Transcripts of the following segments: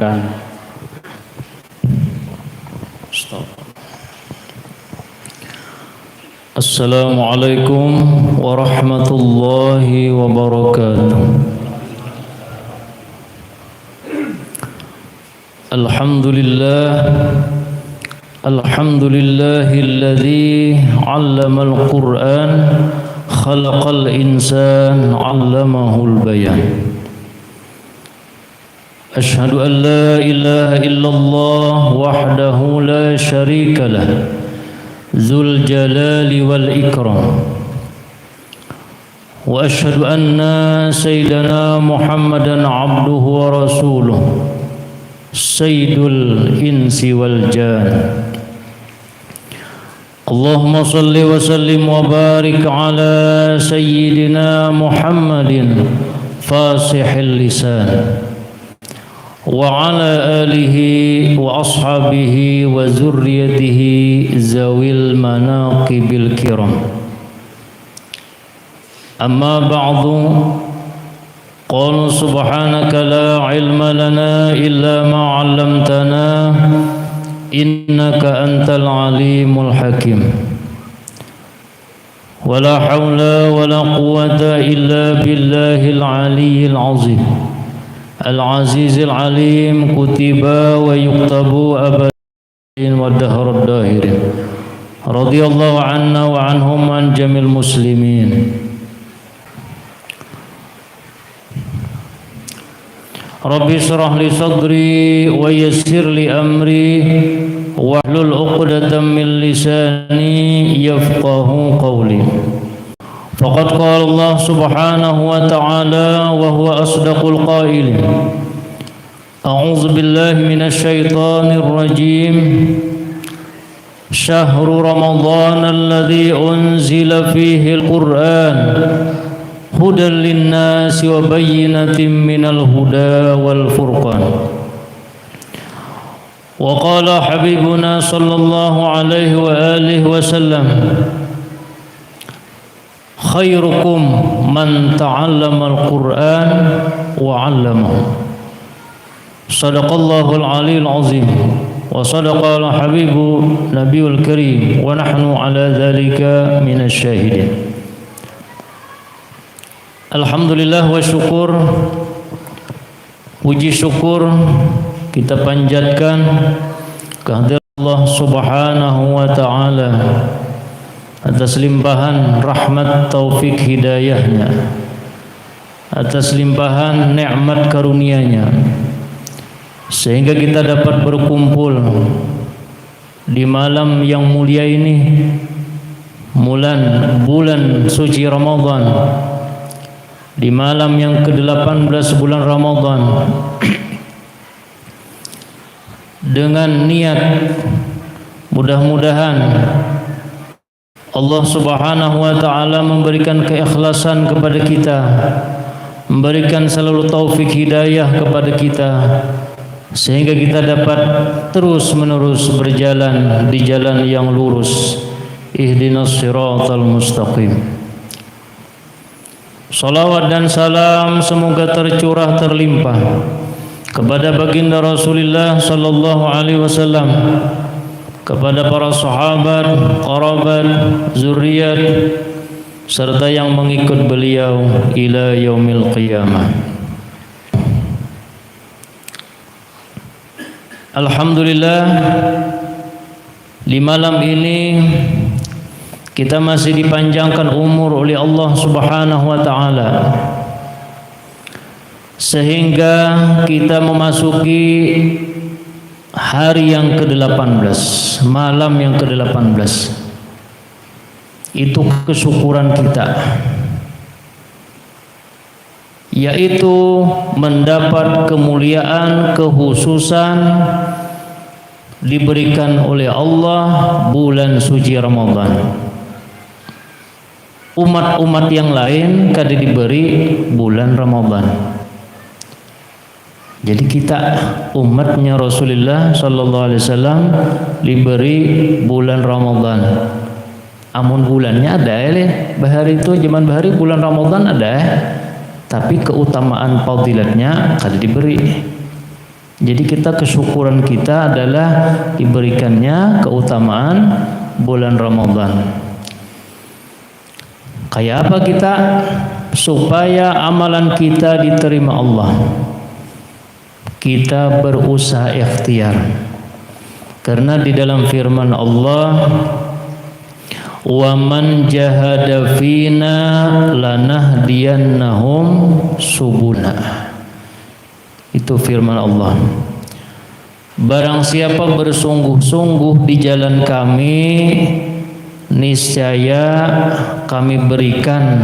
didengarkan. Stop. Assalamualaikum warahmatullahi wabarakatuh. Alhamdulillahilladzi 'allamal Qur'an khalaqal insan 'allamahul bayan. Asyhadu an la ilaha illallah wahdahu la syarika lah Dzul jalali wal ikram. Wa asyhadu anna sayyidana Muhammadan abduhu wa rasuluh sayyidul insi wal jan. Allahumma salli wa sallim wa barik ala sayyidina Muhammadin fasihil lisan wa ala alihi wa ashabihi wa zurriyatihi zawil manaqibil kiram. Amma ba'du, qala subhanaka la ilma lana illa ma 'allamtana innaka antal alimul hakim. Wa la hawla wa la quwwata illa billahil aliyyil azim. Al-Azizil Alim kutiba wa yuktabu abadin wa dahrad dahirin. Radiyallahu anna wa anhum an jamil muslimin. Rabbi syrah li sadri wa yassir li amri wahlul 'uqdatam min lisani yafqahu qawli. Faqad qala Allah subhanahu wa ta'ala wa huwa asdaqul qailin. A'udzu billahi minasy syaithanir rajim. Syahrul Ramadhan alladzi unzila fihi al-Qur'an hudan lin-nasi wa bayyinatin minal huda wal furqan. Wa qala habibuna sallallahu alaihi wa alihi wa sallam, khairukum man ta'allamal Qur'an wa 'allamahu. Shadaqallahul 'aliyyil 'azim wa sadaqal habibu nabiyul karim wa nahnu 'ala dzalika minasy syahidin. Alhamdulillah wa syukur, puji syukur kita panjatkan kehadirat Allah Subhanahu wa ta'ala atas limpahan rahmat taufik hidayahnya, atas limpahan nikmat karunia-Nya, sehingga kita dapat berkumpul di malam yang mulia ini, bulan suci Ramadan, di malam yang ke-18 bulan Ramadan, dengan niat mudah-mudahan Allah Subhanahu wa ta'ala memberikan keikhlasan kepada kita, memberikan selalu taufik hidayah kepada kita, sehingga kita dapat terus menerus berjalan di jalan yang lurus. Ihdinas siratal mustaqim. Salawat dan salam semoga tercurah terlimpah kepada baginda Rasulullah sallallahu alaihi wasallam, kepada para sahabat, kerabat, zuriat, serta yang mengikut beliau ila yaumil qiyamah. Alhamdulillah, di malam ini kita masih dipanjangkan umur oleh Allah Subhanahu wa ta'ala, sehingga kita memasuki hari yang ke-18, malam yang ke-18. Itu kesyukuran kita, yaitu mendapat kemuliaan, kekhususan diberikan oleh Allah bulan suci Ramadan. Umat-umat yang lain kada diberi bulan Ramadan. Jadi kita umatnya Rasulullah sallallahu alaihi wasallam diberi bulan Ramadan. Amun bulannya ada bahari itu zaman bahari bulan Ramadan ada, tapi keutamaan fadilatnya kada diberi. Jadi kesyukuran kita adalah diberikannya keutamaan bulan Ramadan. Kayak apa kita? Supaya amalan kita diterima Allah, kita berusaha ikhtiar. Karena di dalam firman Allah, wa man jahada fina lanahdiyannahum subulana. Itu firman Allah. Barang siapa bersungguh-sungguh di jalan kami, niscaya kami berikan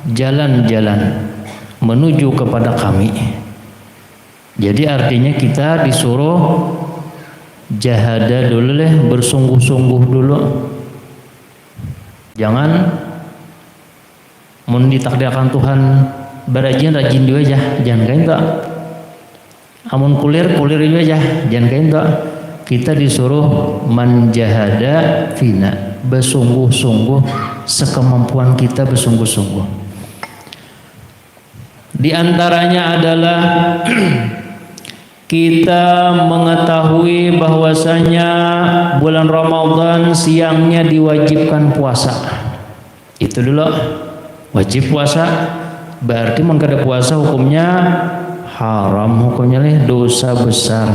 jalan-jalan menuju kepada kami. Jadi artinya kita disuruh jahada dulu deh, bersungguh-sungguh dulu. Jangan mun ditakdirkan Tuhan rajin dulu aja, jangan kain tak. Amun kulir dulu aja, jangan kain tak. Kita disuruh manjahada fina, bersungguh-sungguh, sekemampuan kita bersungguh-sungguh. Di antaranya adalah kita mengetahui bahwasanya bulan Ramadan siangnya diwajibkan puasa. Itu dulu, wajib puasa. Berarti mengkada puasa hukumnya haram, hukumnya dosa besar.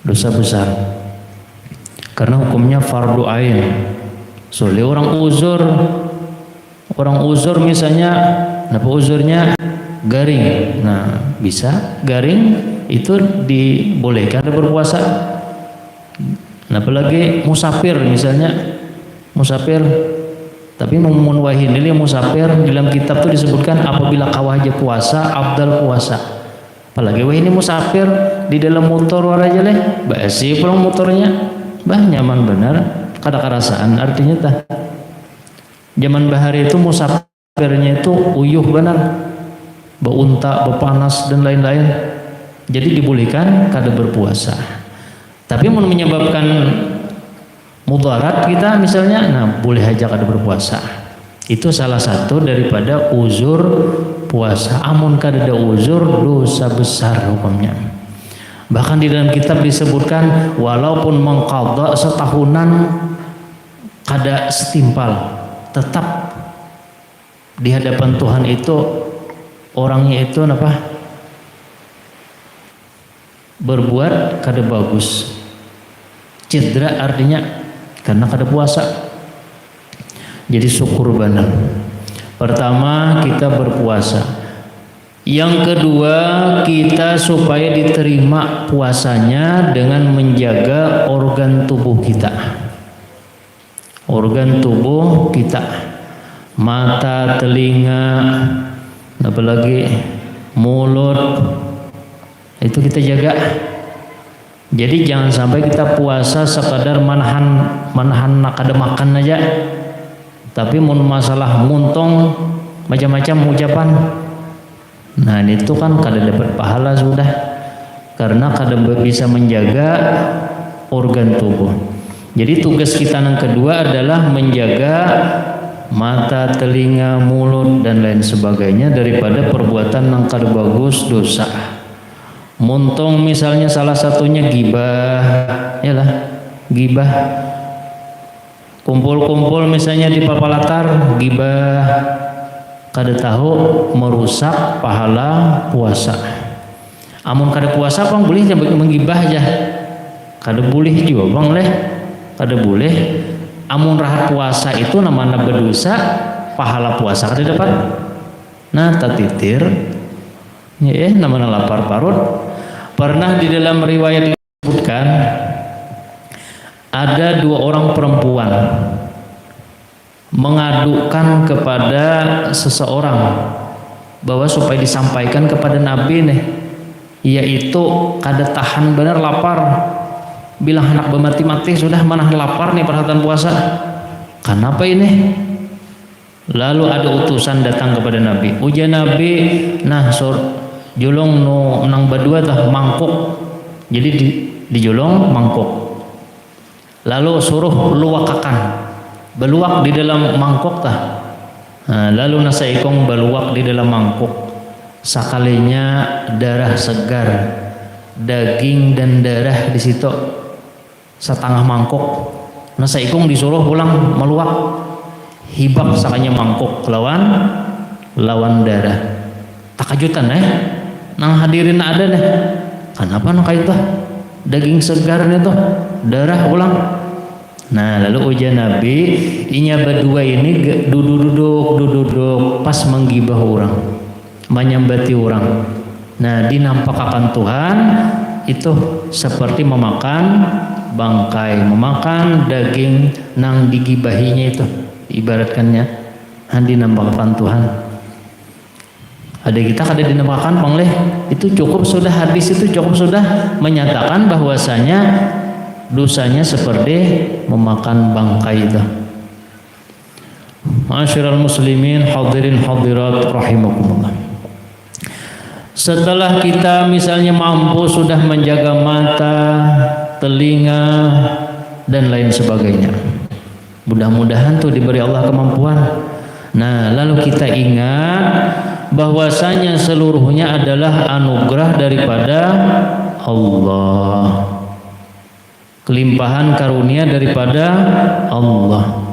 Dosa besar. Karena hukumnya fardu ain. Soalnya orang uzur misalnya, apa uzurnya? Garing. Nah, bisa garing itu dibolehkan berpuasa. Nah, apalagi musafir misalnya, musafir. Tapi mun wahin ini musafir dalam kitab itu disebutkan apabila kawaja puasa, abdal puasa. Apalagi wah ini musafir di dalam motor aja leh, basi pulang motornya, nyaman benar, kada kerasaan. Artinya tah zaman bahari itu musafirnya itu uyuh benar, beunta, bepanas dan lain-lain. Jadi dibolehkan kada berpuasa. Tapi mau menyebabkan mudarat kita misalnya, nah boleh aja kada berpuasa. Itu salah satu daripada uzur puasa. Amun kada ada uzur, dosa besar hukumnya. Bahkan di dalam kitab disebutkan walaupun mengqadha setahunan kada setimpal, tetap di hadapan Tuhan itu orangnya itu apa? Berbuat kada bagus. Cedera artinya karena kada puasa. Jadi syukur benar. Pertama kita berpuasa. Yang kedua kita supaya diterima puasanya dengan menjaga organ tubuh kita. Organ tubuh kita, mata, telinga, apalagi mulut, itu kita jaga. Jadi jangan sampai kita puasa sekadar manahan kada makan aja, tapi mun masalah muntong macam-macam ucapan, nah itu kan kada dapat pahala sudah, karena kada bisa menjaga organ tubuh. Jadi tugas kita yang kedua adalah menjaga mata, telinga, mulut dan lain sebagainya daripada perbuatan yang kada bagus, dosa. Muntong misalnya salah satunya gibah, yalah, gibah. Kumpul-kumpul misalnya di papalatar, gibah, kada tahu merusak pahala puasa. Amun kada puasa bang boleh menggibah aja, kada boleh juga bang leh, kada boleh. Amun rahat puasa itu namanya berdosa, pahala puasa kada dapat. Nah tatitir, ya namanya lapar parut. Pernah di dalam riwayat disebutkan ada dua orang perempuan mengadukan kepada seseorang bahwa supaya disampaikan kepada Nabi nih, yaitu kada tahan benar lapar. Bilang anak bermati-mati sudah menahan lapar nih perhatian puasa. Kenapa ini? Lalu ada utusan datang kepada Nabi. Ujian Nabi, nah julung no nang berdua tah mangkuk. Jadi di julung mangkuk. Lalu suruh luwakakan, beluak di dalam mangkuk tah. Nah, lalu nasa ikong beluak di dalam mangkuk. Sakalinya darah segar daging dan darah di situ setengah mangkok. Nah saikung disuruh pulang meluak hibak sakanya mangkok lawan darah. Takajutan nang hadirin ada deh. Kenapa nang kayak itu daging segar itu darah ulang. Nah lalu ujian Nabi inya berdua ini duduk pas menggibah orang, menyambati orang. Nah dinampakkan Tuhan itu seperti memakan bangkai, memakan daging nang digibahinya itu ibaratkannya dinampakkan Tuhan. Ada kita kada dinampakkan pangleh itu cukup sudah, hadis itu cukup sudah menyatakan bahwasanya dosanya seperti memakan bangkai itu. Ma'asyiral muslimin hadirin hadirat rahimakumullah. Setelah kita misalnya mampu sudah menjaga mata, telinga dan lain sebagainya, mudah-mudahan tuh diberi Allah kemampuan. Nah lalu kita ingat bahwasanya seluruhnya adalah anugerah daripada Allah, kelimpahan karunia daripada Allah.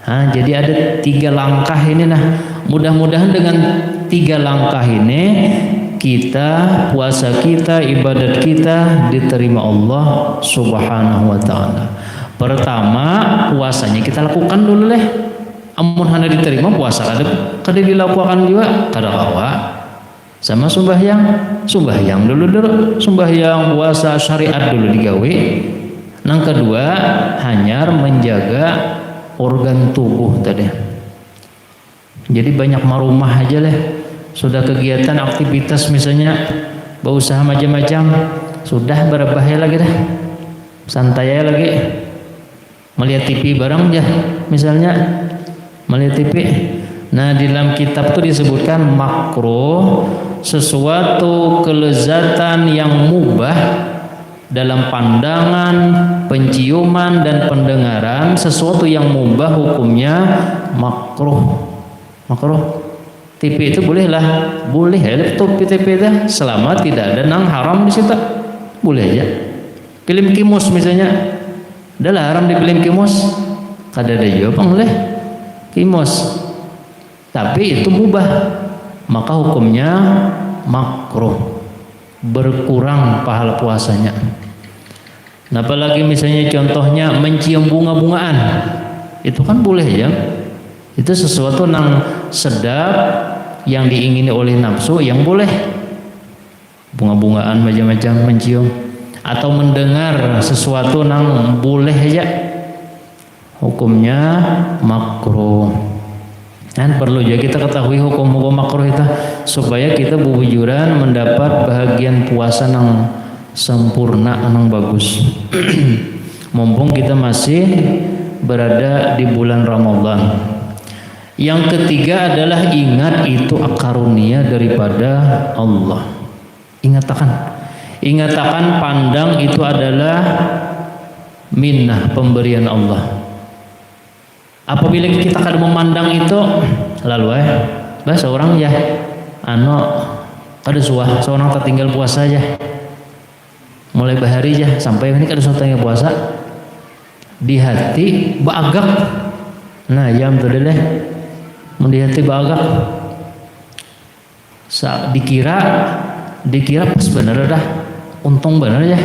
Jadi ada 3 langkah ini. Nah mudah-mudahan dengan 3 langkah ini kita, puasa kita, ibadat kita diterima Allah subhanahu wa ta'ala. Pertama puasanya kita lakukan dulu deh. Amun hana diterima puasa kada dilakukan juga kada kawa. Sama sembahyang dulu sembahyang puasa syariat dulu digawe. Nang kedua hanyar menjaga organ tubuh tadi. Jadi banyak marumah aja lah. Sudah kegiatan aktivitas misalnya berusaha macam-macam sudah berbahaya lagi dah. Santai lagi. Melihat TV bareng aja misalnya melihat TV. Nah di dalam kitab itu disebutkan makruh sesuatu kelezatan yang mubah dalam pandangan, penciuman dan pendengaran, sesuatu yang mubah hukumnya makruh. TV itu boleh laptop TV dah selama tidak ada nang haram di situ boleh aja. Film kimus misalnya adalah haram di film kimus kada ada juga boleh kimus, tapi itu mubah maka hukumnya makruh, berkurang pahala puasanya. Nah apalagi misalnya contohnya mencium bunga-bungaan itu kan boleh ya, itu sesuatu yang sedap yang diingini oleh nafsu yang boleh, bunga-bungaan macam-macam mencium atau mendengar sesuatu yang boleh aja hukumnya makruh. Dan perlu juga kita ketahui hukum-hukum makruh itu supaya kita bujuran mendapat bahagian puasa yang sempurna, yang bagus. Mumpung kita masih berada di bulan Ramadan. Yang ketiga adalah ingat itu karunia daripada Allah. Ingatakan pandang itu adalah minnah, pemberian Allah. Apabila kita kada memandang itu lalu bahasa orang ya kada seorang tertinggal puasa aja mulai bahari aja sampai ini kada tertinggal puasa di hati bagak. Nah jam tu deh di hati bagak dikira pas bener dah untung bener ya,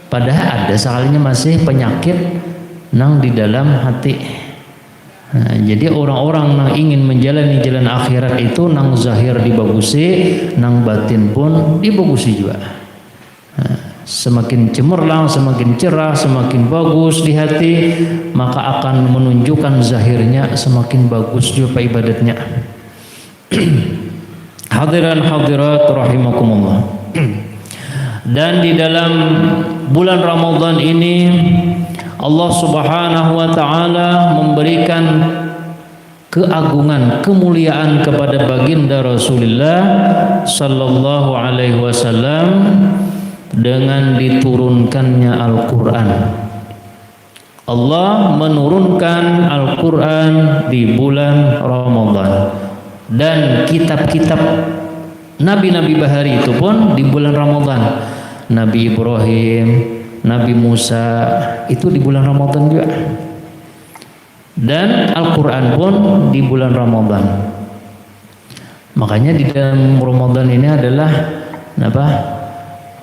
padahal ada sekalinya masih penyakit nang di dalam hati. Nah, jadi orang-orang yang ingin menjalani jalan akhirat itu nang zahir dibagusi, nang batin pun dibagusi juga. Nah, semakin cemerlang, semakin cerah, semakin bagus di hati, maka akan menunjukkan zahirnya semakin bagus juga ibadatnya. Hadiran hadirat rahimakumullah. Dan di dalam bulan Ramadan ini Allah Subhanahu wa taala memberikan keagungan, kemuliaan kepada baginda Rasulullah sallallahu alaihi wasallam dengan diturunkannya Al-Qur'an. Allah menurunkan Al-Qur'an di bulan Ramadan dan kitab-kitab nabi-nabi bahari itu pun di bulan Ramadan. Nabi Ibrahim, Nabi Musa, itu di bulan Ramadan juga. Dan Al-Quran pun di bulan Ramadan. Makanya di dalam Ramadan ini adalah apa?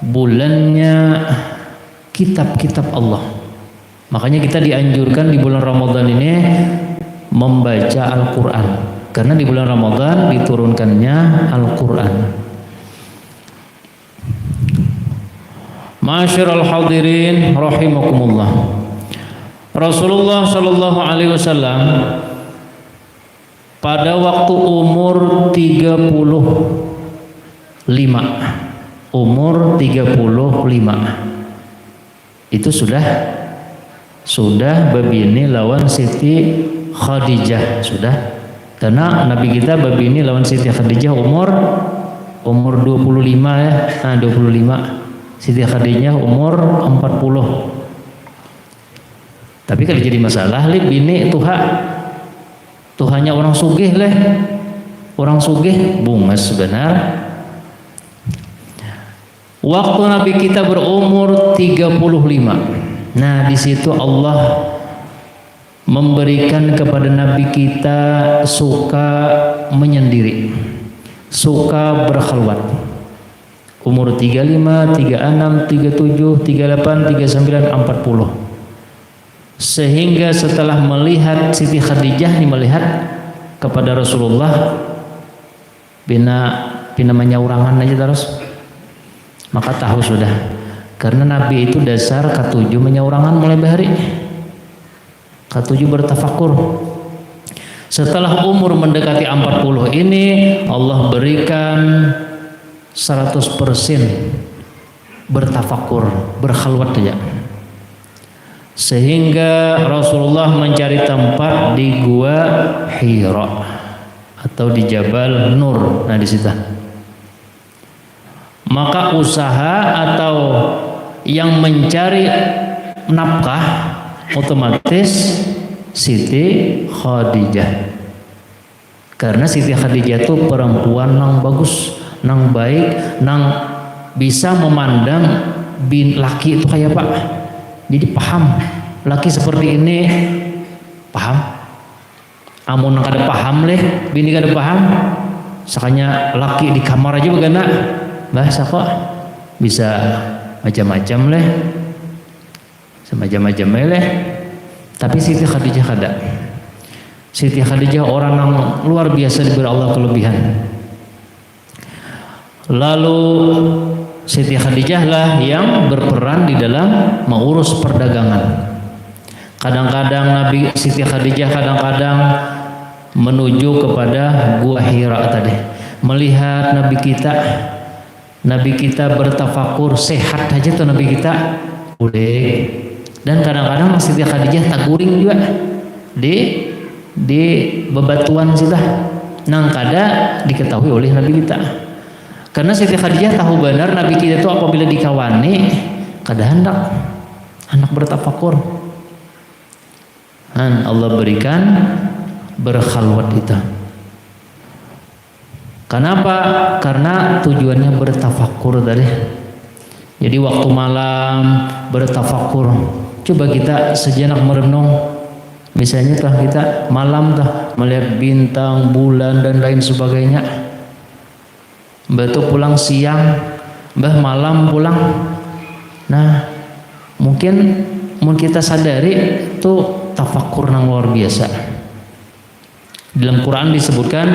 Bulannya kitab-kitab Allah. Makanya kita dianjurkan di bulan Ramadan ini membaca Al-Quran, karena di bulan Ramadan diturunkannya Al-Quran. Ma'asyiral hadirin rahimakumullah. Rasulullah sallallahu alaihi wasallam pada waktu umur 35 itu sudah babini lawan Siti Khadijah, sudah. Karena Nabi kita babini lawan Siti Khadijah umur 25 ya. Nah, 25. Siti Khadijah umur 40. Tapi kalau jadi masalah li bini Tuhannya orang sugih leh. Orang sugih bungas benar. Waktu Nabi kita berumur 35. Nah, di situ Allah memberikan kepada Nabi kita suka menyendiri, suka berkhalwat. Umur 35, 36, 37, 38, 39, 40. Sehingga setelah melihat Siti Khadijah ini melihat kepada Rasulullah bina menyaurangan aja terus, maka tahu sudah, karena Nabi itu dasar ketujuh menyaurangan mulai bahari, ketujuh bertafakur. Setelah umur mendekati 40 ini Allah berikan 100% bertafakur, berkhalwat saja. Sehingga Rasulullah mencari tempat di Gua Hira atau di Jabal Nur. Nah, di situ. Maka usaha atau yang mencari nafkah otomatis Siti Khadijah. Karena Siti Khadijah itu perempuan yang bagus, nang baik, nang bisa memandang laki itu kayak apa. Jadi paham laki seperti ini, paham. Amun nang kada paham leh, bini kada paham. Sakanya laki di kamar aja bagaimana bahasa kok bisa macam-macam leh, semacam-macam leh. Tapi Siti Khadijah kada. Siti Khadijah orang yang luar biasa diberi Allah kelebihan. Lalu Siti Khadijah lah yang berperan di dalam mengurus perdagangan. Kadang-kadang Nabi Siti Khadijah kadang-kadang menuju kepada Gua Hira tadi, melihat Nabi kita bertafakur, sehat aja tuh Nabi kita boleh. Dan kadang-kadang Siti Khadijah taguring juga di bebatuan sudah nang kada diketahui oleh Nabi kita. Karena Siti Khadijah tahu benar Nabi kita itu apabila dikawani kada hendak bertafakur. Dan Allah berikan berkhalwat itu. Kenapa? Karena tujuannya bertafakur tadi. Jadi waktu malam bertafakur. Coba kita sejenak merenung. Misalnya kita malam melihat bintang, bulan dan lain sebagainya. Mbah tuh pulang siang, mbah malam pulang. Nah, mungkin kita sadari itu tafakur yang luar biasa. Dalam Quran disebutkan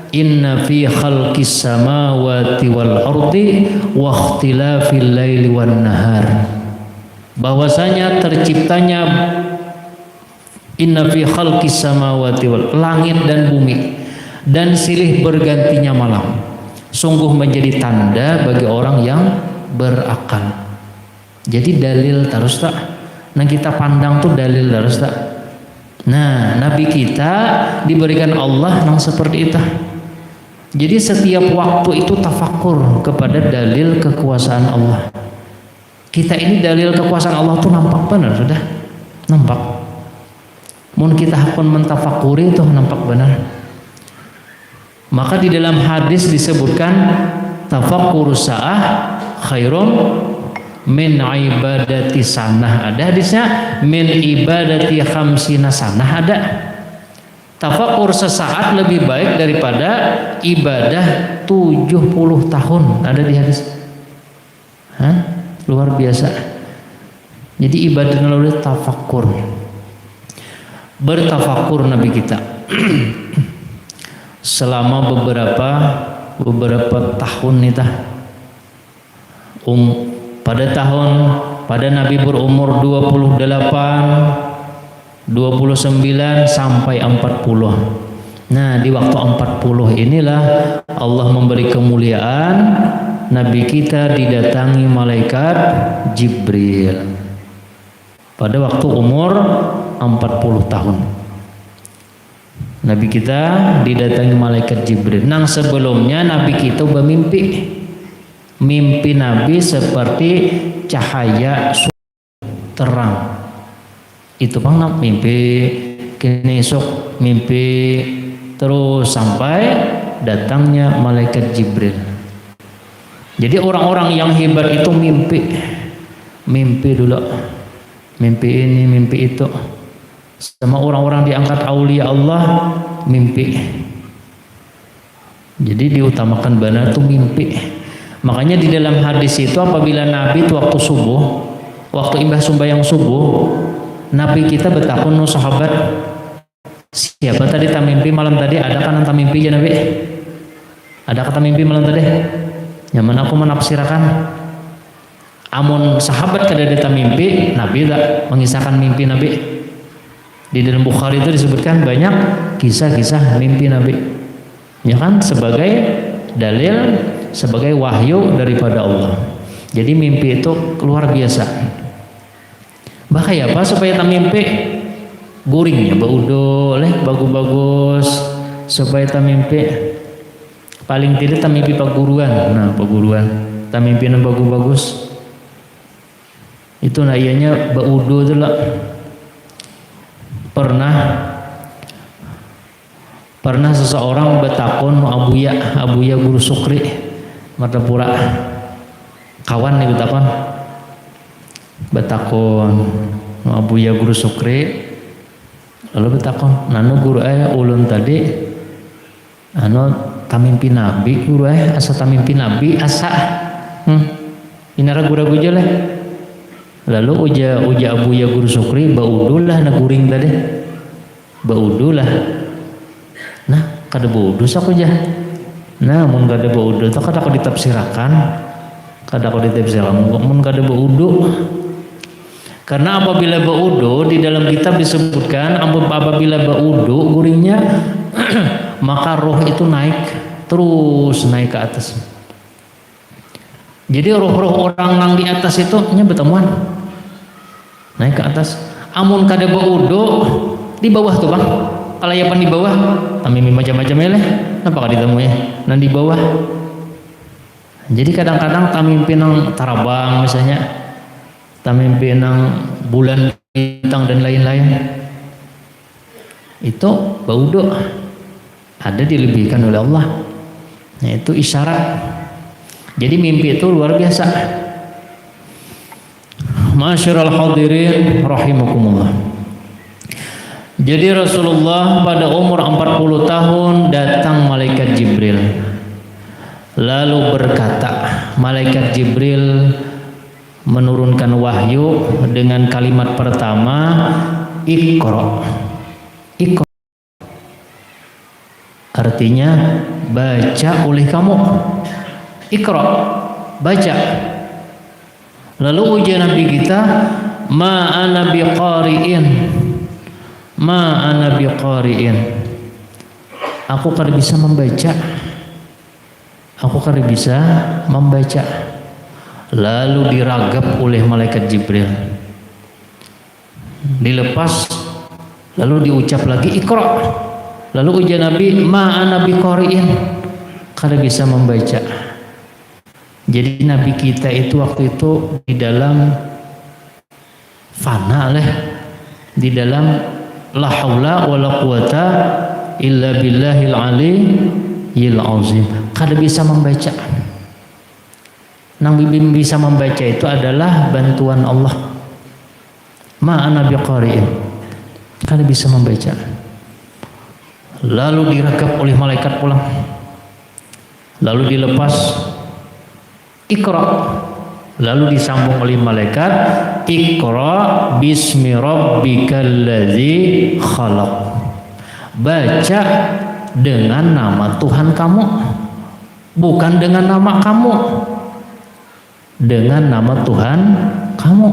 inna fi khalqis samawati wal ardi wa ikhtilafil laili wan nahar. Bahwasanya terciptanya inna fi khalqis samawati wal langit dan bumi dan silih bergantinya malam. Sungguh menjadi tanda bagi orang yang berakal. Jadi dalil terus tak. Nah kita pandang tuh dalil terus tak. Nah Nabi kita diberikan Allah yang seperti itu. Jadi setiap waktu itu tafakur kepada dalil kekuasaan Allah. Kita ini dalil kekuasaan Allah tuh nampak benar sudah. Nampak. Mun kita pun mentafakuri itu nampak benar. Maka di dalam hadis disebutkan tafakkur sa'ah khairum min ibadati sanah, ada hadisnya min ibadati khamsina sanah, ada. Tafakur sesaat lebih baik daripada ibadah 70 tahun, ada di hadis. Luar biasa. Jadi ibadah lalu tafakur, bertafakur Nabi kita selama beberapa tahun nita. Pada Nabi berumur 28, 29 sampai 40. Nah, di waktu 40 inilah Allah memberi kemuliaan, Nabi kita didatangi malaikat Jibril pada waktu umur 40 tahun. Nabi kita didatangi malaikat Jibril. Nang sebelumnya Nabi kita bermimpi. Mimpi Nabi seperti cahaya terang. Itu bang mimpi, kini esok mimpi, terus sampai datangnya malaikat Jibril. Jadi orang-orang yang hebat itu mimpi dulu, mimpi ini, mimpi itu. Sama orang-orang diangkat aulia Allah mimpi. Jadi diutamakan benar itu mimpi. Makanya di dalam hadis itu apabila Nabi itu waktu subuh, waktu imbah sembahyang subuh, Nabi kita bertakun no sahabat, siapa tadi tak mimpi malam tadi? Ada kan tak mimpi ya Nabi? Ada kata mimpi malam tadi? Nyaman aku menafsirkan. Amun sahabat kada ada mimpi, Nabi tak mengisahkan mimpi Nabi. Di dalam Bukhari itu disebutkan banyak kisah-kisah mimpi Nabi. Ya kan, sebagai dalil, sebagai wahyu daripada Allah. Jadi mimpi itu luar biasa. Bahaya apa supaya tak mimpi? Guringnya baudo leh bagus-bagus supaya tak mimpi. Paling tidak tak mimpi paguruan. Nah, paguruan tak mimpi yang bagus-bagus. Itu nah ianya baudo tu lah. Pernah seseorang bertakun Abuya Guru Sukri Martapura, kawan nih betakon Abuya Guru Sukri, lalu betakon nanu guru ulun tadi tamimpi nabi guru asa tamimpi nabi asa inara guru aja lah. Lalu uja Abuya Guru Sukri baudulah naguring tadi baudulah. Nah, kada baudu saku jah. Nah, mun kada baudu tu kada kau ditafsirakan. Mun kada baudu. Karena apabila baudu di dalam kitab disebutkan apabila baudu guringnya maka roh itu terus naik ke atas. Jadi roh-roh orang yang di atas itu nya bertemuan naik ke atas. Amun kada baudu di bawah tuh bang. Kalayapan di bawah, tamimi macam-macam ya lah. Kenapa kada ditemui? Nan di bawah. Jadi kadang-kadang tamimpi nang tarabang misalnya, tamimpi nang bulan bintang dan lain-lain. Itu baudo ada dilebihkan oleh Allah. Nah, itu isyarat. Jadi mimpi itu luar biasa. Masyarul hadirin rahimakumullah. Jadi Rasulullah pada umur 40 tahun datang malaikat Jibril. Lalu berkata, malaikat Jibril menurunkan wahyu dengan kalimat pertama, Iqra. Iqra artinya baca oleh kamu. Iqra, baca. Lalu ujian Nabi kita, ma ana biqari'in. Ma ana biqari'in. Aku kada bisa membaca. Lalu diragap oleh malaikat Jibril. Dilepas lalu diucap lagi Iqra. Lalu ujian Nabi, ma ana biqari'in. Kada bisa membaca. Jadi Nabi kita itu waktu itu di dalam fana lah, di dalam la haula wala quwata illa billahil aliyyil azim. Kada bisa membaca. nang bibim bisa membaca itu adalah bantuan Allah. Ma ana biqari'in, kalian bisa membaca. Lalu diragap oleh malaikat pulang, lalu dilepas, Iqra, lalu disambung oleh malaikat, Iqra bismi rabbikal ladzi khalaq, baca dengan nama Tuhan kamu, bukan dengan nama kamu, dengan nama Tuhan kamu.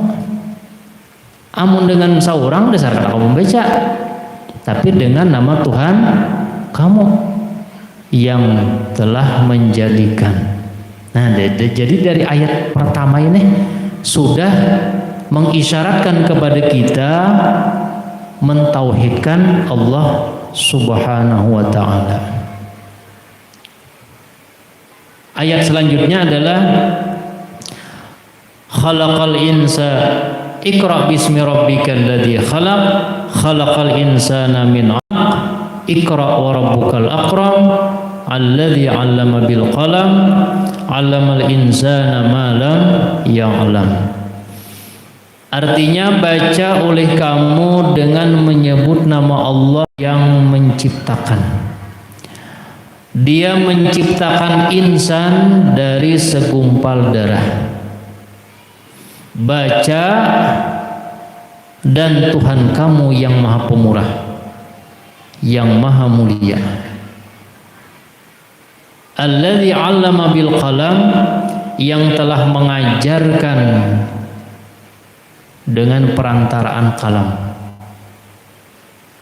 Amun dengan saurang dasar kamu membaca, tapi dengan nama Tuhan kamu yang telah menjadikan. Nah, jadi dari ayat pertama ini sudah mengisyaratkan kepada kita mentauhidkan Allah Subhanahu wa ta'ala. Ayat selanjutnya adalah khalaqal insa, Iqra bismi rabbikal ladzi khalaq, khalaqal insana min 'alaq, Iqra wa rabbukal akram, alladzi 'allama bil qalam, 'allamal insana ma lam ya'lam. Artinya baca oleh kamu dengan menyebut nama Allah yang menciptakan. Dia menciptakan insan dari segumpal darah. Baca, dan Tuhan kamu yang maha pemurah, yang maha mulia. Alladzi 'allama bil qalam, yang telah mengajarkan dengan perantaraan kalam.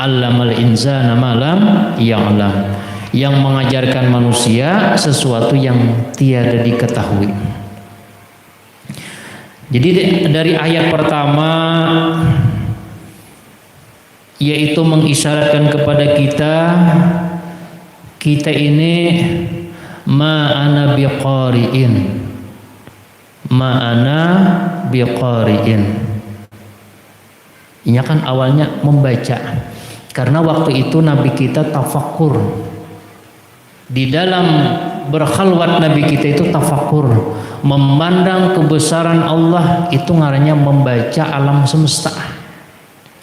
'Allamal insana ma lam ya'lam, yang mengajarkan manusia sesuatu yang tiada diketahui. Jadi dari ayat pertama yaitu mengisyaratkan kepada kita ini ma'ana biqari'in, ma'ana biqari'in. Ini kan awalnya membaca, karena waktu itu Nabi kita tafakkur. Di dalam berkhalwat Nabi kita itu tafakkur, memandang kebesaran Allah, itu ngarannya membaca alam semesta.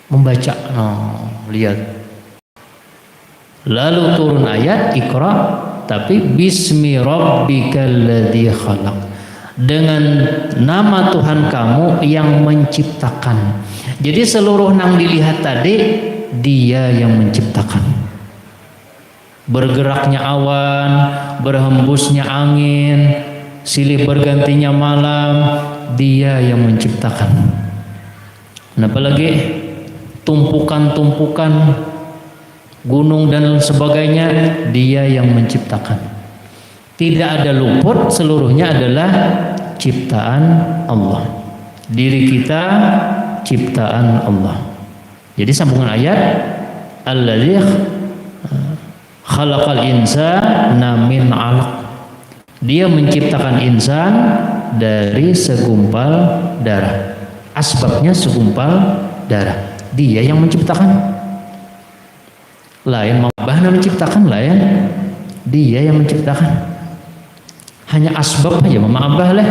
Membaca, lihat. Lalu turun ayat Iqra, tapi bismi rabbikal ladzi khalaq, dengan nama Tuhan kamu yang menciptakan. Jadi seluruh nang dilihat tadi Dia yang menciptakan. Bergeraknya awan, berhembusnya angin, silih bergantinya malam, Dia yang menciptakan. Nah, apalagi tumpukan-tumpukan gunung dan sebagainya, Dia yang menciptakan. Tidak ada luput, seluruhnya adalah ciptaan Allah. Diri kita ciptaan Allah. Jadi sambungan ayat, alladzi khalaqal insana min 'alaq, Dia menciptakan insan dari segumpal darah. Asbabnya segumpal darah. Dia yang menciptakan. Lain mabahna menciptakan, lain Dia yang menciptakan. Hanya asbab aja mama abah lah.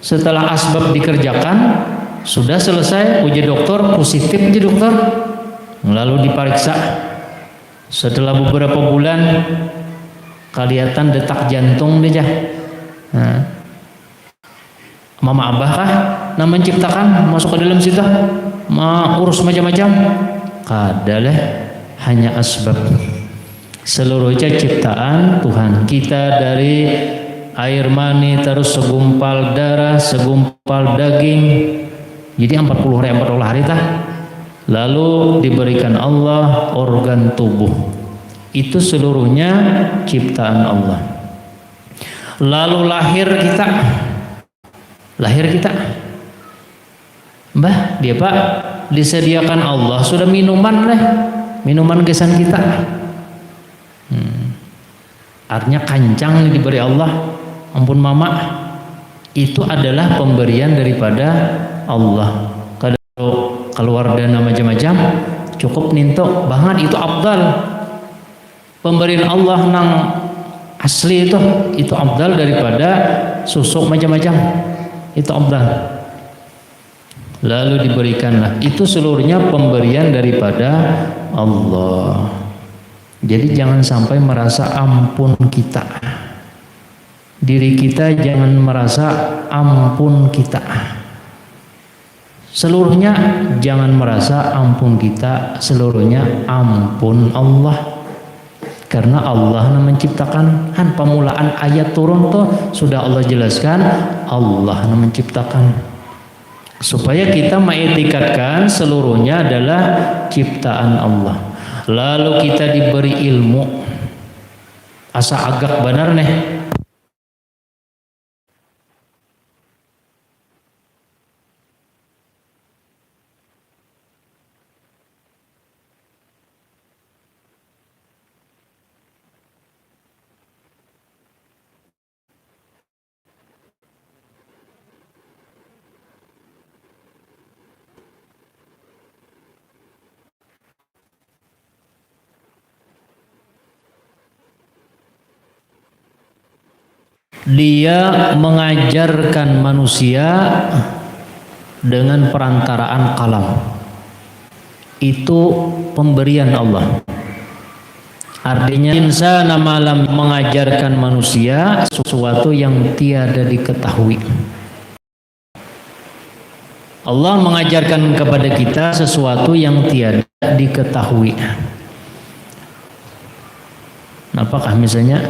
Setelah asbab dikerjakan, sudah selesai, uji dokter positif aja dokter, lalu diperiksa. Setelah beberapa bulan kelihatan detak jantung dia. Nah, mama abah kah nah menciptakan masuk ke dalam situ, urus macam-macam? Kadalah, hanya asbab. Seluruhnya ciptaan Tuhan. Kita dari air mani, terus segumpal darah, segumpal daging, jadi 40 hari tah. Lalu diberikan Allah organ tubuh. Itu seluruhnya ciptaan Allah. Lalu lahir kita. Mbah, dia Pak, disediakan Allah sudah minuman lah, minuman gesan kita. Artinya kancang diberi Allah. Ampun mama, itu adalah pemberian daripada Allah. Kalau keluar dana macam-macam, cukup ninto banget, itu abdal. Pemberian Allah nang asli itu abdal daripada susu macam-macam, itu afdal. Lalu diberikanlah. Itu seluruhnya pemberian daripada Allah. Jadi jangan sampai merasa ampun kita. Diri kita jangan merasa ampun kita. Seluruhnya jangan merasa ampun kita, seluruhnya ampun Allah. Karena Allah yang menciptakan. Kan pemulaan ayat turun tuh sudah Allah jelaskan, Allah yang menciptakan. Supaya kita mengetikatkan seluruhnya adalah ciptaan Allah. Lalu kita diberi ilmu. Asa agak benar nih. Dia mengajarkan manusia dengan perantaraan kalam. Itu pemberian Allah. Artinya insana malam mengajarkan manusia sesuatu yang tiada diketahui. Allah mengajarkan kepada kita sesuatu yang tiada diketahui. Apakah misalnya?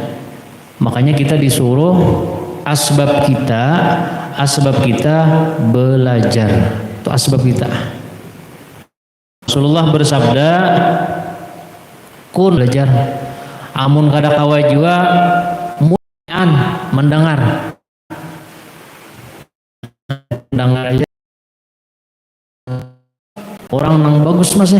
Makanya kita disuruh asbab kita belajar. Itu asbab kita. Rasulullah bersabda, kun belajar. Amun kada kawa jua mu'an mendengar aja. Orang yang bagus mas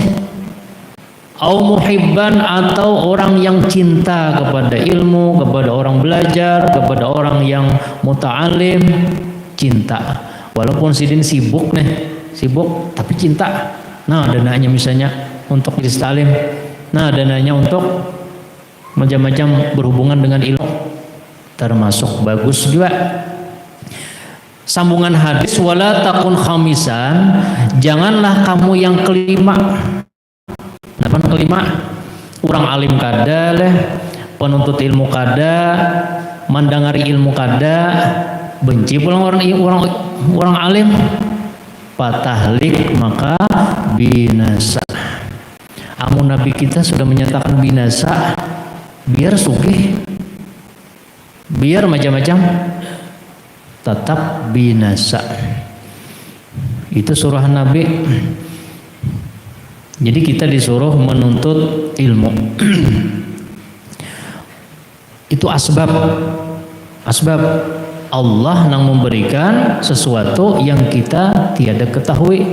au muhibban, atau orang yang cinta kepada ilmu, kepada orang belajar, kepada orang yang muta'alim, cinta. Walaupun sidin sibuk tapi cinta. Nah, dananya misalnya untuk istalim. Nah, dananya untuk macam-macam berhubungan dengan ilmu. Termasuk bagus juga. Sambungan hadis, wala takun khamisan, janganlah kamu yang kelima. Kelima, orang alim kada leh, penuntut ilmu kada, mendengari ilmu kada, benci pulang orang alim, patahlik maka binasa. Amun Nabi kita sudah menyatakan binasa, biar sugih, biar macam-macam, tetap binasa. Itu surah Nabi. Jadi kita disuruh menuntut ilmu. Itu asbab Allah yang memberikan sesuatu yang kita tiada ketahui,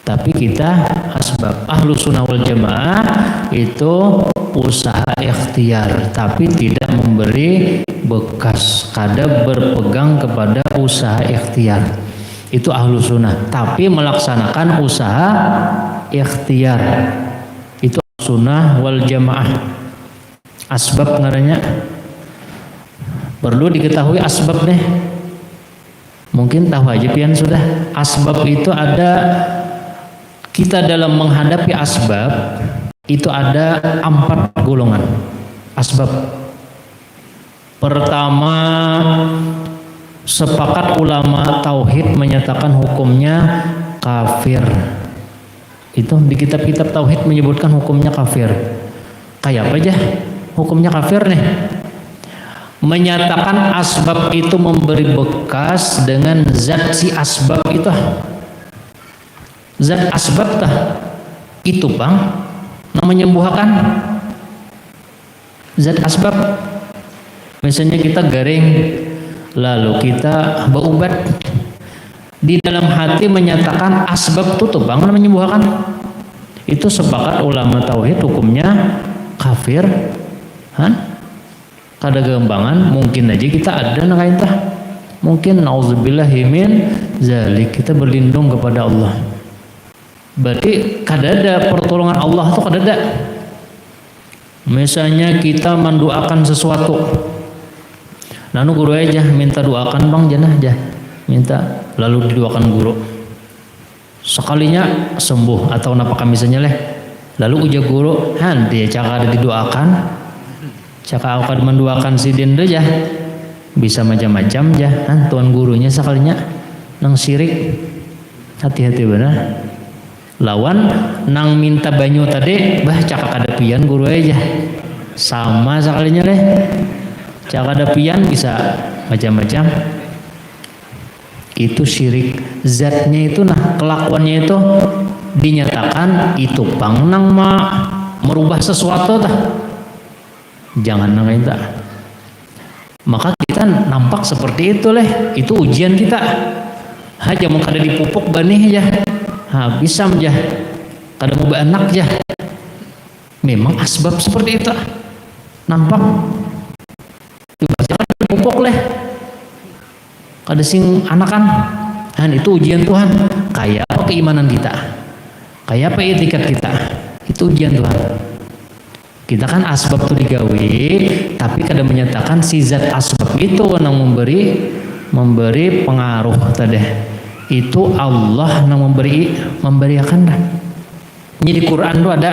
tapi kita asbab. Ahlus sunnah wal jamaah itu usaha ikhtiar, tapi tidak memberi bekas, kada berpegang kepada usaha ikhtiar. Itu ahlus sunnah, tapi melaksanakan usaha ikhtiar. Itu sunnah wal jamaah. Asbab ngarannya. Perlu diketahui asbab deh. Mungkin tahu aja pian sudah. Asbab itu ada, kita dalam menghadapi asbab itu ada 4 golongan asbab. Pertama, sepakat ulama tauhid menyatakan hukumnya kafir. Itu di kitab-kitab tauhid menyebutkan hukumnya kafir. Kayak apa aja hukumnya kafir nih? Menyatakan asbab itu memberi bekas dengan zat si asbab itu. Zat asbab tah itu bang menyembuhkan. Zat asbab, misalnya kita garing lalu kita berobat, di dalam hati menyatakan asbab itu tuh bang menyembuhkan. Itu sepakat ulama tauhid hukumnya kafir. Kada gembangan, mungkin aja kita ada nak itu. Mungkin nauzubillahi min zalik, kita berlindung kepada Allah. Berarti kada ada pertolongan Allah tuh kada ada. Misalnya kita mendoakan sesuatu, Lalu guru aja minta doakan bang janah aja minta, lalu didoakan guru. Sekalinya sembuh atau napa misalnya leh, lalu uja guru han dia cakap ada didoakan, cakap akan mendoakan si dende aja bisa macam-macam aja han tuan gurunya sekalinya nang sirik, hati-hati benar. Lawan nang minta banyu tadi bah cakap ada pian guru aja sama sekalinya leh, cakap ada pian bisa macam-macam. Itu syirik. Zatnya itu nah kelakuannya itu dinyatakan itu pangnang merubah sesuatu tah. Jangan nang itu. Maka kita nampak seperti itu leh. Itu ujian kita. Haja mau kada dipupuk banih aja. Ha bisa aja. Kada mau anak aja. Memang asbab seperti itu. Nampak. Jangan dipupuk leh. Kada sing anakan, itu ujian Tuhan. Kayak apa keimanan kita, kayak apa etikat kita, itu ujian Tuhan. Kita kan asbab itu digawe, tapi kada menyatakan si zat asbab itu yang memberi pengaruh tadi. Itu Allah yang memberikan dah. Jadi di Quran itu ada,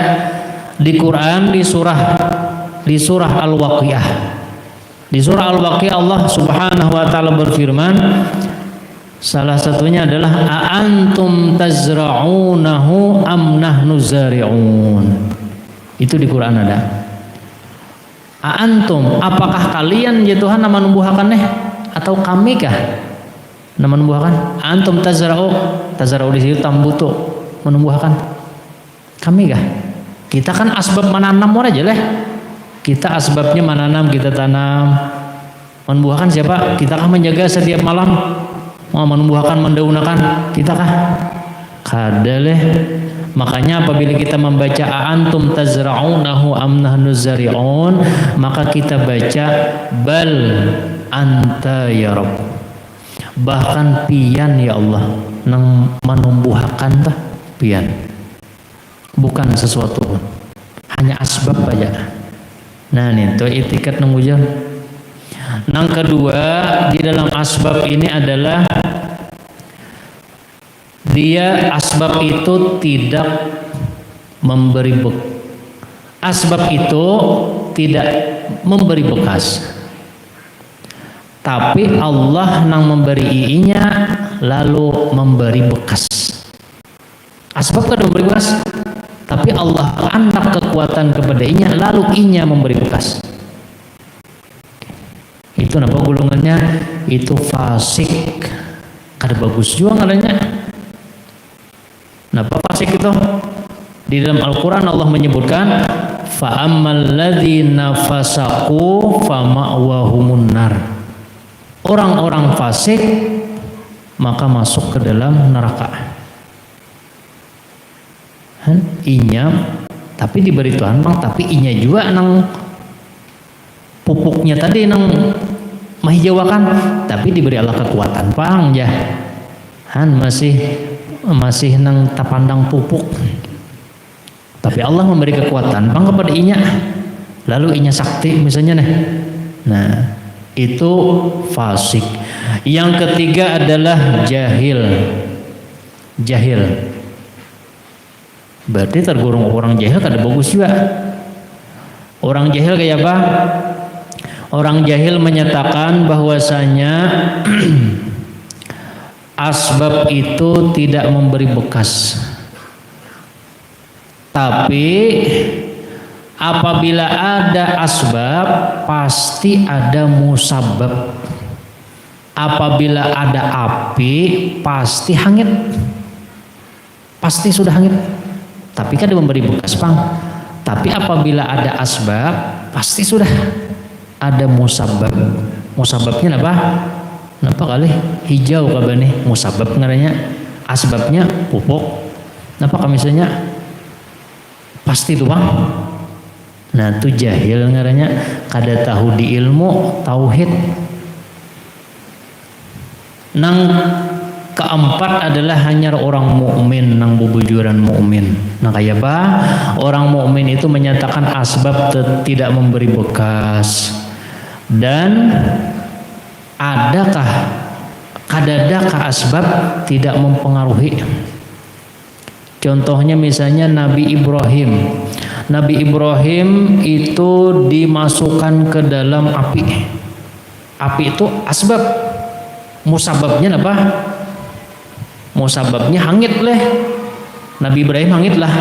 di Quran di surah Al-Waqiah. Di surah Al-Waqiah Allah Subhanahu wa taala berfirman, salah satunya adalah aantum tazra'unahu am nahnu zari'un. Itu di Quran ada. Aantum, apakah kalian ya Tuhan nama numbuhakan atau kami kah nama numbuhakan? Antum tazra'u di situ tambutu menumbuhakan. Kami kah? Kita kan asbab menanam aja lah. Kita asbabnya menanam, kita tanam. Menumbuhkan siapa? Kita kah menjaga setiap malam? Mau menumbuhkan, mendaunakan? Kita kah? Kada leh. Makanya apabila kita membaca aantum tazra'unahu am nahnu zari'un, maka kita baca bal anta ya Rabb. Bahkan pian ya Allah nang menumbuhkan tah pian. Bukan sesuatu pun. Hanya asbab aja. Nah ini tuh etikat nang ujar. Nang kedua di dalam asbab ini adalah dia asbab itu tidak memberi asbab itu tidak memberi bekas, tapi Allah nang memberi iinya lalu memberi bekas. Asbab kan memberi bekas, tapi Allah anak kekuatan kepada inya lalu inya memberi bekas. Itu apa golongannya? Itu fasik. Kada bagus juga ngadanya. Napa fasik itu? Di dalam Al-Quran Allah menyebutkan fa ammal ladzina fasaqu fa ma'wahumun nar. Orang-orang fasik maka masuk ke dalam neraka. Inya tapi diberi Tuhan bang, tapi inya juga nang pupuknya tadi nang mahijawakan, tapi diberi Allah kekuatan pang ya. Masih nang tapandang pupuk, tapi Allah memberi kekuatan bang kepada inya, lalu inya sakti misalnya nih. Nah itu fasik. Yang ketiga adalah jahil. Berarti tergolong orang jahil kada bagus juga. Orang jahil kayak apa? Orang jahil menyatakan bahwasanya asbab itu tidak memberi bekas. Tapi apabila ada asbab pasti ada musabab. Apabila ada api pasti hangit. Pasti sudah hangit. Tapi kan dia memberi bekas pang. Tapi apabila ada asbab pasti sudah ada musabab. Musababnya apa? Napa kali hijau kabane musabab ngaranya, asbabnya pupuk. Napa misalnya pasti itu bang. Nah itu jahil ngaranya, kada tahu di ilmu tauhid. Nang keempat adalah hanya orang mukmin nang bubujuran mukmin. Nah kayak apa? Orang mukmin itu menyatakan asbab tidak memberi bekas dan Adakah kadadakah asbab tidak mempengaruhi? Contohnya misalnya Nabi Ibrahim. Nabi Ibrahim itu dimasukkan ke dalam api. Api itu asbab. Musababnya apa? Musababnya hangit leh. Nabi Ibrahim hangit lah.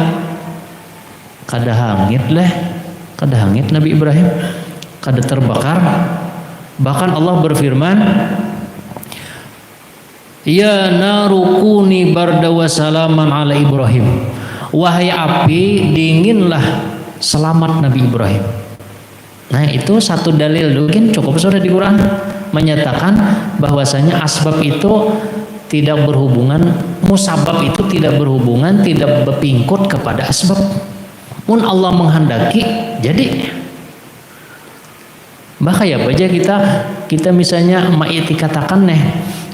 Kada hangit leh. Kada hangit Nabi Ibrahim. Kada terbakar. Bahkan Allah berfirman, ya narukuni barda wa salaman ala Ibrahim. Wahai api, dinginlah selamat Nabi Ibrahim. Nah, itu satu dalil mungkin cukup sudah di Quran menyatakan bahwasanya asbab itu tidak berhubungan, musabab itu tidak berhubungan, tidak berpingkut kepada asbab. Mun Allah menghendaki, jadi bahaya aja kita misalnya maiti katakan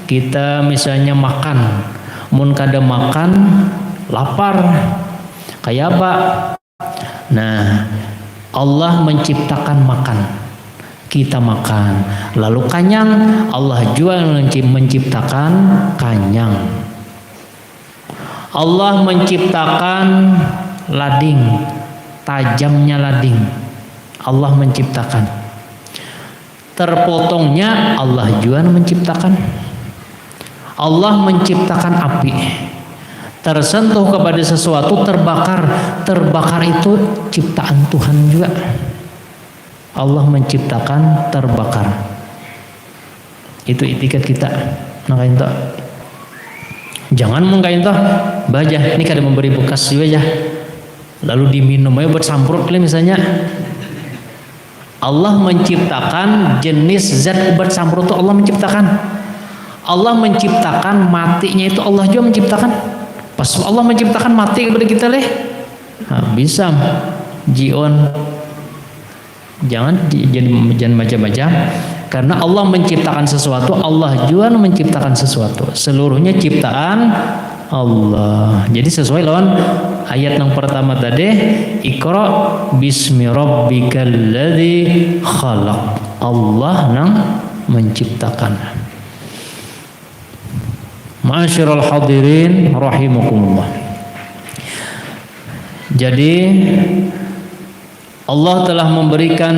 kita misalnya makan, mun kada makan lapar kayak apa? Nah, Allah menciptakan makan, kita makan lalu kanyang, Allah juga menciptakan kanyang. Allah menciptakan lading, tajamnya lading, Allah menciptakan. Terpotongnya Allah juga menciptakan. Allah menciptakan api, tersentuh kepada sesuatu terbakar. Terbakar itu ciptaan Tuhan juga. Allah menciptakan terbakar. Itu etiket kita. Nah, kain jangan mengkain baja ini kada memberi bekas juga ya. Lalu diminum aja buat samprot misalnya. Allah menciptakan jenis zat obat samprot itu Allah menciptakan. Allah menciptakan matinya itu Allah juga menciptakan. Pas Allah menciptakan mati kepada kita nah, bisa jion. Jangan macam-macam. Karena Allah menciptakan sesuatu, Allah juga menciptakan sesuatu. Seluruhnya ciptaan Allah. Jadi sesuai lawan ayat yang pertama tadi, Iqra bismi rabbikal ladzi khalaq. Allah yang menciptakan. Ma'asyiral hadirin rahimakumullah. Jadi Allah telah memberikan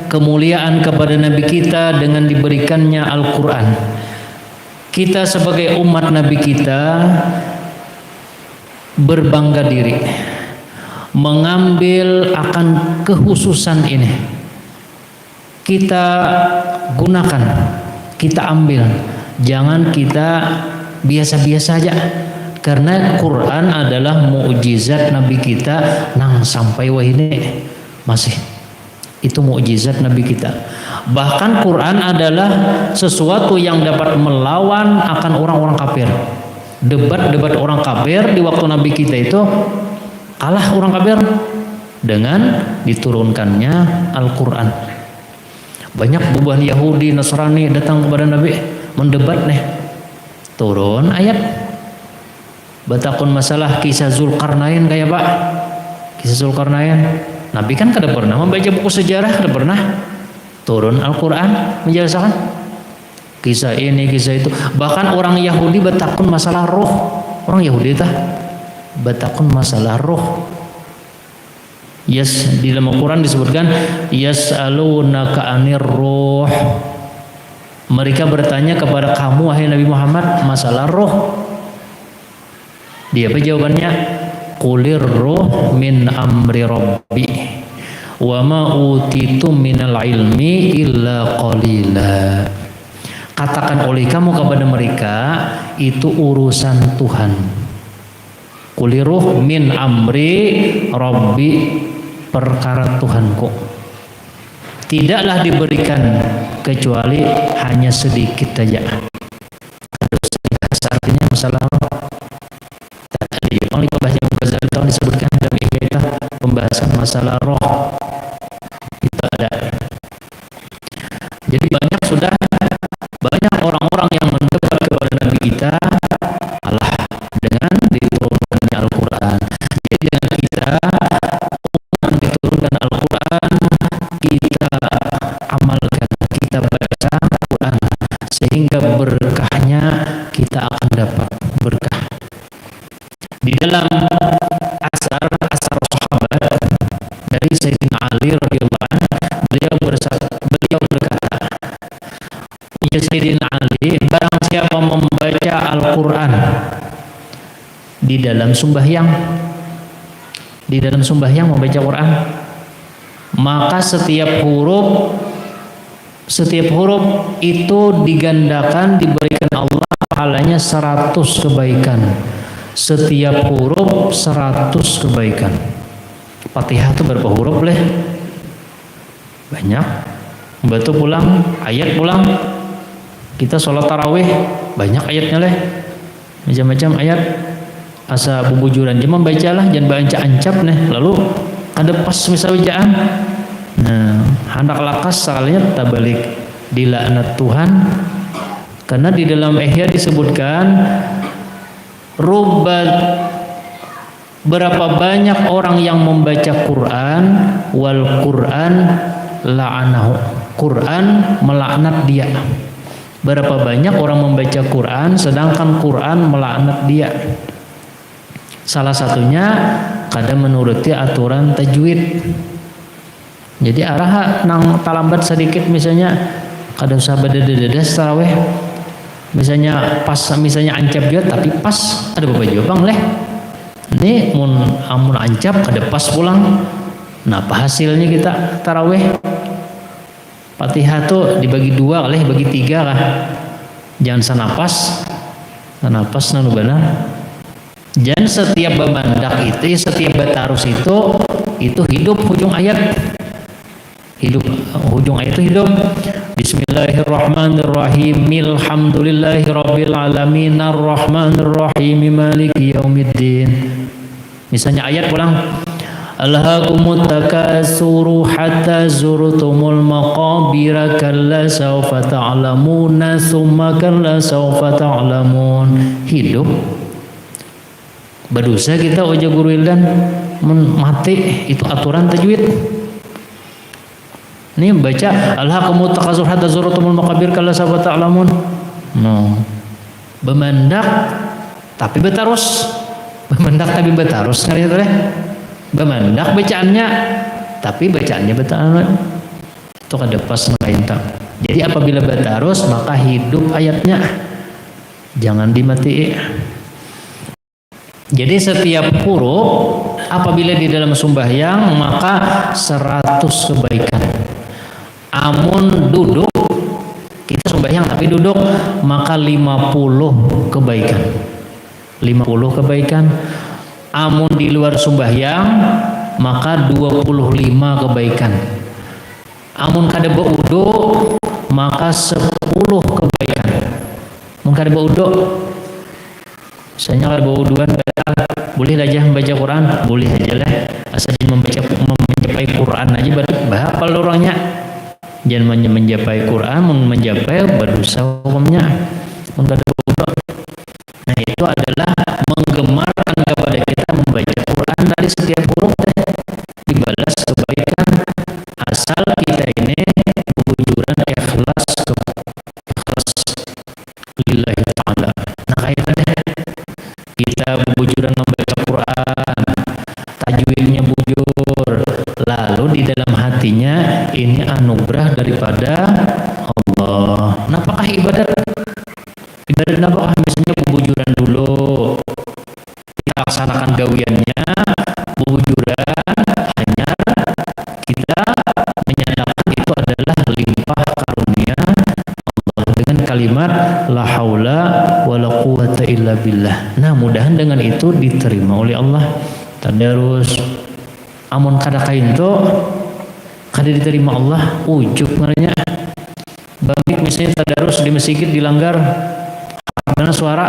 kemuliaan kepada Nabi kita dengan diberikannya Al-Quran. Kita sebagai umat Nabi kita berbangga diri mengambil akan kekhususan ini. Kita gunakan, kita ambil. Jangan kita biasa-biasa aja. Karena Quran adalah mukjizat Nabi kita nang sampai wahine masih. Itu mukjizat Nabi kita. Bahkan Quran adalah sesuatu yang dapat melawan akan orang-orang kafir. Debat-debat orang kafir di waktu Nabi kita itu kalah orang kafir dengan diturunkannya Al-Quran. Banyak bubuhan Yahudi, Nasrani datang kepada Nabi mendebat turun ayat batakun masalah kisah Zulkarnain kayak Pak. Kisah Zulkarnain, Nabi kan kada pernah membaca buku sejarah, kada pernah. Turun Al-Quran menjelaskan kisah ini, kisah itu. Bahkan orang Yahudi batakun masalah roh. Orang Yahudi itu batakun masalah roh. Di dalam Al-Quran disebutkan yas'alunaka 'anir ruh. Mereka bertanya kepada kamu wahai Nabi Muhammad masalah roh. Dia apa jawabannya? Qulir ruh min amri rabbi wa ma utitum minal ilmi illa qalila. Katakan oleh kamu kepada mereka itu urusan Tuhan. Qulir ruh min amri rabbi, perkara Tuhanku. Tidaklah diberikan kecuali hanya sedikit saja. Artinya masalah yang dibahasnya Ghazali tahun disebutkan dalam Ihya pembahasan masalah roh itu ada. Jadi banyak orang-orang yang mendebat kepada Nabi kita Allah dengan diturunkannya Al-Quran. Jadi dengan kita diturunkan Al-Quran, kita amalkan, kita baca Al-Quran, dalam asar sahabat dari Sayyidina Ali radhiyallahu anhu, beliau berkata, ya Sayyidina Ali, barang siapa membaca Al-Quran di dalam sembahyang membaca Quran, maka setiap huruf itu digandakan, diberikan Allah pahalanya 100 kebaikan. Setiap huruf 100 kebaikan. Fatihah itu berapa huruf leh? Banyak. Batu pulang, ayat pulang. Kita sholat tarawih banyak ayatnya leh. Macam-macam ayat. Asa bubujuran jangan bacalah, jangan baca ancap nih. Lalu ada pas misal bacaan. Nah, hendak lakas salahnya tabalik dilaknat Tuhan, karena di dalam Ihya disebutkan berapa banyak orang yang membaca Quran wal Quran la'anahu, Quran melaknat dia. Berapa banyak orang membaca Quran sedangkan Quran melaknat dia. Salah satunya kadang menuruti aturan tajwid. Jadi arah nang talambat sedikit, misalnya kada usah beda-dedes tarawih. Misalnya pas, misalnya ancap juga tapi pas, ada beberapa jawabang leh. Ini amun ancap kada pas pulang. Nah, apa hasilnya kita tarawih? Fatihah tuh dibagi 2 kali, bagi 3 kah? Jangan sanapas nanu benar. Dan setiap bamandak itu, setiap batarus itu hidup ujung ayat. Ujung ayat itu hidup. Bismillahirrahmanirrahim. Alhamdulillahirabbil alamin arrahmanirrahim maliki yaumiddin. Misalnya ayat pulang, alhaakumut takasuru hatta zurtumul maqabira kalla sawfa ta'lamuna tsumma kalla sawfa ta'lamun. Hidup. Berdosa kita oja guru ildan mati, itu aturan tajwid. Ini baca alhaakumut takasur hatta zurtumul maqabir kalla sawfa ta'lamun. No. Bemandak tapi betarus. Ngerti teh? Bemandak bacaannya tapi bacaannya betarus. Itu kada pas ngintang. Jadi apabila betarus maka hidup ayatnya. Jangan dimati. Jadi setiap huruf apabila di dalam sembahyang maka 100 kebaikan. Amun duduk, kita sembahyang tapi duduk, maka 50 kebaikan. 50 kebaikan. Amun di luar sembahyang maka 25 kebaikan. Amun kada baudo maka 10 kebaikan. Mun kada baudo, misalnya kada bauduan, boleh aja membaca Quran, boleh aja lah. Asal mencapai Quran aja berhafal orangnya. Jangan mencapai Quran, mencapai berdosa hukumnya. Nah, itu adalah menggemarkan kepada kita membaca Quran dari setiap huruf dibalas kebaikan, asal kita ini bujuran ikhlas lillahi ta'ala. Nah, kaitannya kita bujuran membaca Quran, tajwidnya bujur, lalu di dalam hatinya ini anugerah daripada Allah. Nah, apakah ibadat apakah misalnya bujuran dulu kita laksanakan gawiannya, bujuran hanya kita menyatakan itu adalah limpah karunia Allah dengan kalimat la haula wala quwata illa billah. Nah, mudahan dengan itu diterima oleh Allah. Tadarus amun kada kain to kada diterima Allah, ujub ngaranya. Bamik misalnya tadarus di masjid dilanggar karena suara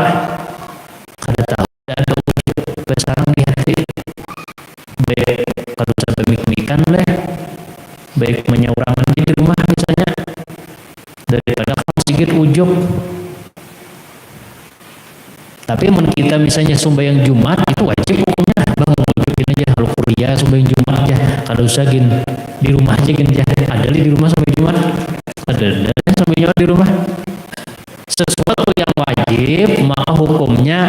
kada tahu, ada ujub besarang di hati. Baik kalau sampai mik-mikan leh, baik menyaurangan di rumah misalnya, daripada sedikit ujub. Tapi mun kita misalnya sembahyang Jumat itu wajib hukumnya bangun ujubin aja, kalau kuliah sembahyang Jumat aja, kada usah gin di rumah aja gin aja. Ada di rumah sembahyang Jumat, ada sembahyang Jumat di rumah. Sesuatu yang wajib maka hukumnya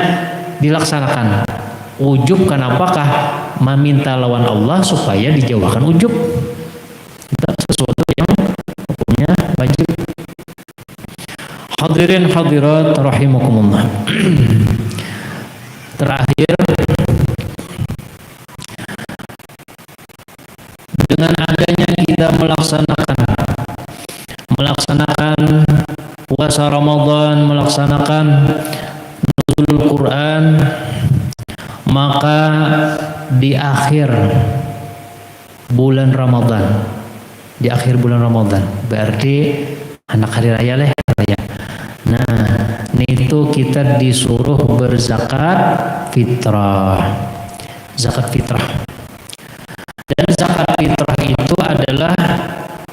dilaksanakan. Ujub kenapakah? Meminta lawan Allah supaya dijauhkan ujub. Itu sesuatu yang hukumnya wajib. Hadirin hadirat rahimakumullah. Terakhir, dengan adanya kita melaksanakan puasa Ramadan, melaksanakan nuzulul Quran, maka di akhir bulan Ramadan, berarti anak hari raya lah raya. Nah, itu kita disuruh berzakat fitrah. Zakat fitrah. Dan zakat fitrah itu adalah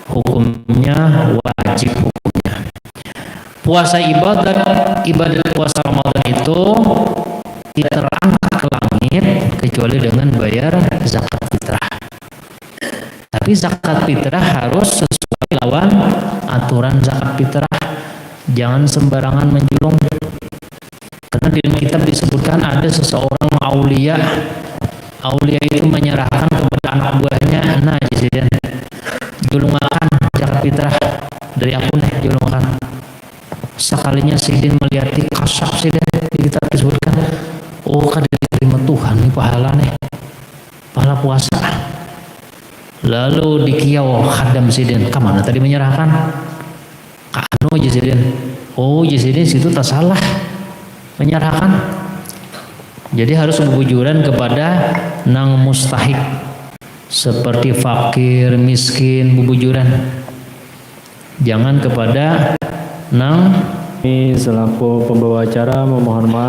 hukumnya wajib hukumnya. Puasa ibadat puasa Ramadan itu tidak terangkat ke langit kecuali dengan bayar zakat fitrah. Tapi zakat fitrah harus sesuai lawan aturan zakat fitrah. Jangan sembarangan menjulung. Karena di kitab disebutkan ada seseorang aulia itu menyerahkan kepada anak buahnya, nah jadi julungakan zakat fitrah dari aku nih, julungakan. Sekalinya sidin melihat kasak sidin, kita disebutkan, oh kan diterima Tuhan nih pahala nih, pahala puasa. Lalu dikiau khadam sidin, kemana tadi menyerahkan? Kano jasidin, oh jasidin situ tak salah menyerahkan. Jadi harus berbujuran kepada nang mustahik seperti fakir, miskin, berbujuran. Jangan kepada nang. Ini selaku pembawa acara memohon maaf